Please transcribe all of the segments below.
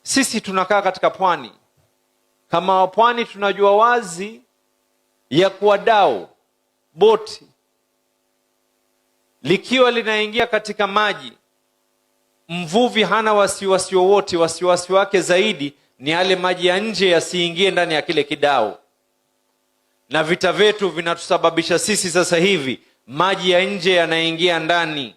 Sisi tunakaa katika pwani. Kama wapwani tunajua wazi ya kuwa dau boti likiwa linaingia katika maji, mvuvi hana wasiwasi wowote. Wasiwasi wake zaidi ni yale maji ya nje yasiingie ndani ya kile kidau. Na vita vyetu vinatusababisha sisi sasa hivi maji ya nje yanaingia ndani.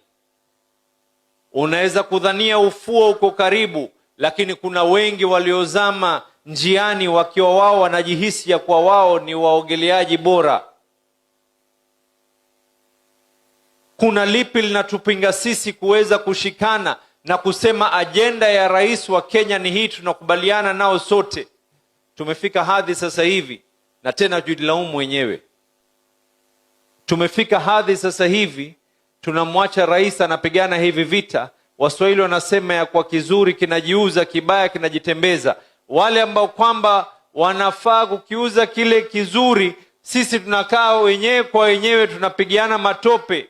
Unaweza kudhania ufuo uko karibu, lakini kuna wengi waliozama njiani wakiwa wao wanajihisi ya kuwa wao ni waogeleaji bora. Kuna lipi linatupinga sisi kuweza kushikana na kusema ajenda ya rais wa Kenya ni hii, tunakubaliana nao sote? Tumefika hadhi sasa hivi, na tena tujilaumu wenyewe. Tumefika hadhi sasa hivi tunamwacha rais anapigana hivi vita. Waswahili wanasema ya kwa kizuri kinajiuza, kibaya kinajitembeza. Wale ambao kwamba wanafaa kukiuza kile kizuri, sisi tunakaa wenyewe kwa wenyewe tunapigiana matope.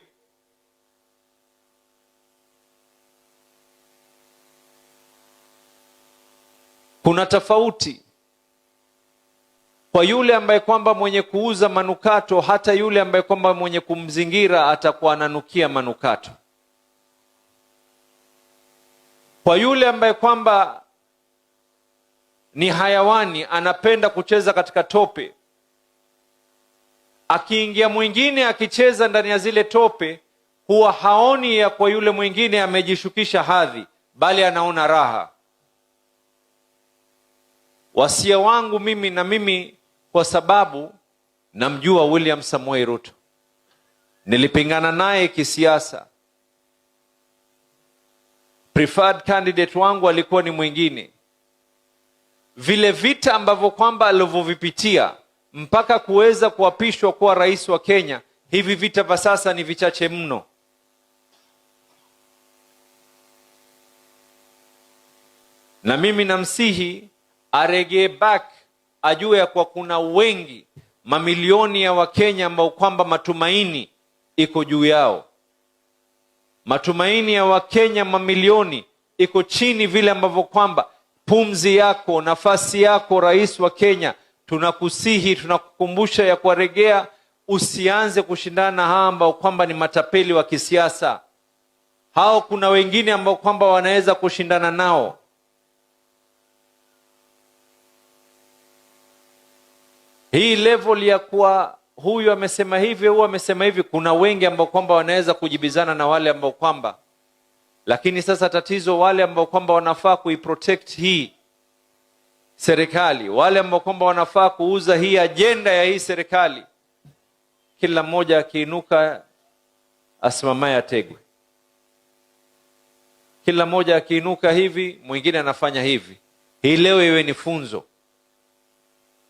Kuna tofauti kwa yule ambaye kwamba mwenye kuuza manukato, hata yule ambaye kwamba mwenye kumzingira atakuwa ananukia manukato. Kwa yule ambaye kwamba ni hayawani, anapenda kucheza katika tope, akiingia mwingine akicheza ndani ya zile tope, huwa haoni ya kwa yule mwingine amejishukisha hadhi, bali anaona raha. Wasia wangu mimi, kwa sababu namjua William Samoei Ruto, nilipingana naye kisiasa, preferred candidate wangu alikuwa ni mwingine. Vile vita ambavyo kwamba alivyovipitia mpaka kuweza kuapishwa kuwa rais wa Kenya, hivi vita vya sasa ni vichache mno. Na mimi namsihi aregee back, ajue ya kwa kuna wengi, mamilioni ya Wakenya ambao kwamba matumaini iko juu yao. Matumaini ya Wakenya mamilioni iko chini vile ambavyo kwamba pumzi yako, nafasi yako rais wa Kenya. Tunakusihi, tunakukumbusha ya kuregea, usianze kushindana na hao ambao kwamba ni matapeli wa kisiasa. Hao kuna wengine ambao kwamba wanaweza kushindana nao. Hii level ya kuwa huyu amesema hivi, huyu amesema hivi, kuna wengi ambao kwamba wanaweza kujibizana na wale ambao kwamba. Lakini sasa tatizo, wale ambao kwamba wanafaa kuiprotect hii serikali, wale ambao kwamba wanafaa kuuza hii ajenda ya hii serikali, kila mmoja akiinuka asimamaye ategwe. Kila mmoja akiinuka hivi, mwingine anafanya hivi. Hii leo iwe ni funzo.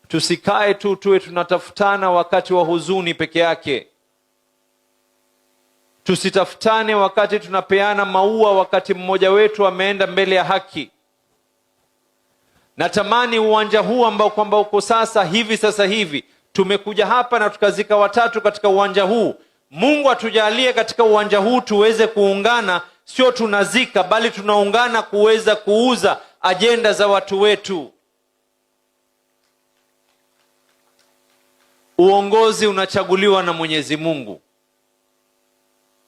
Tusikae tu tuwe tunatafutana wakati wa huzuni peke yake. Tusitafutane wakati tunapeana maua, wakati mmoja wetu ameenda mbele ya haki. Natamani uwanja huu ambao kwamba uko sasa hivi, tumekuja hapa na tukazika watatu katika uwanja huu. Mungu atujalie katika uwanja huu tuweze kuungana, sio tunazika, bali tunaungana kuweza kuuza ajenda za watu wetu. Uongozi unachaguliwa na Mwenyezi Mungu.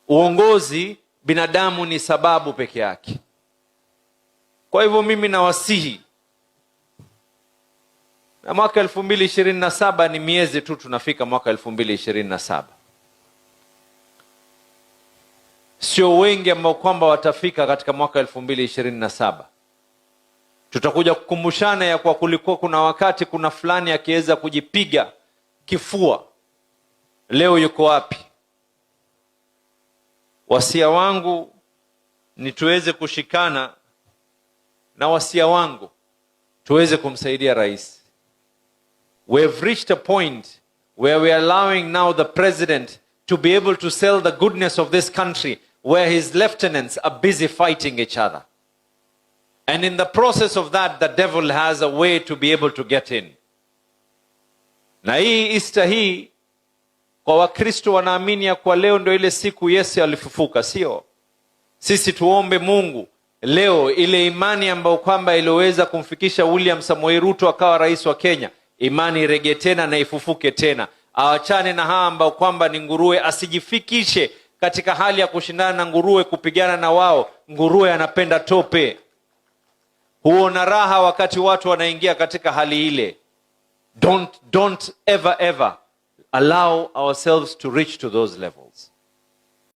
Uongozi binadamu ni sababu peke yake. Kwa hivyo mimi nawasihi, na mwaka 2027 ni miezi tu tunafika mwaka 2027. Sio wengi ambao kwamba watafika katika mwaka 2027. Tutakuja kukumbushana ya kwa kulikuwa kuna wakati kuna fulani akiweza kujipiga kifua, leo yuko wapi? Wasia wangu ni tuweze kushikana, na wasia wangu tuweze kumsaidia rais. We have reached a point where we are allowing now the president to be able to sell the goodness of this country, where his lieutenants are busy fighting each other. And in the process of that, the devil has a way to be able to get in. Na hii Easter hii, kwa Wakristo wanaamini ya kwa leo ndio ile siku Yesu alifufuka, sio? Sisi tuombe Mungu leo ile imani ambayo kwamba iliweza kumfikisha William Samoei Ruto akawa rais wa Kenya, imani irejee tena na ifufuke tena. Awachane na hawa ambao kwamba ni nguruwe, asijifikishe katika hali ya kushindana na nguruwe, kupigana na wao. Nguruwe anapenda tope, huona raha wakati watu wanaingia katika hali ile. Don't ever allow ourselves to reach to those levels.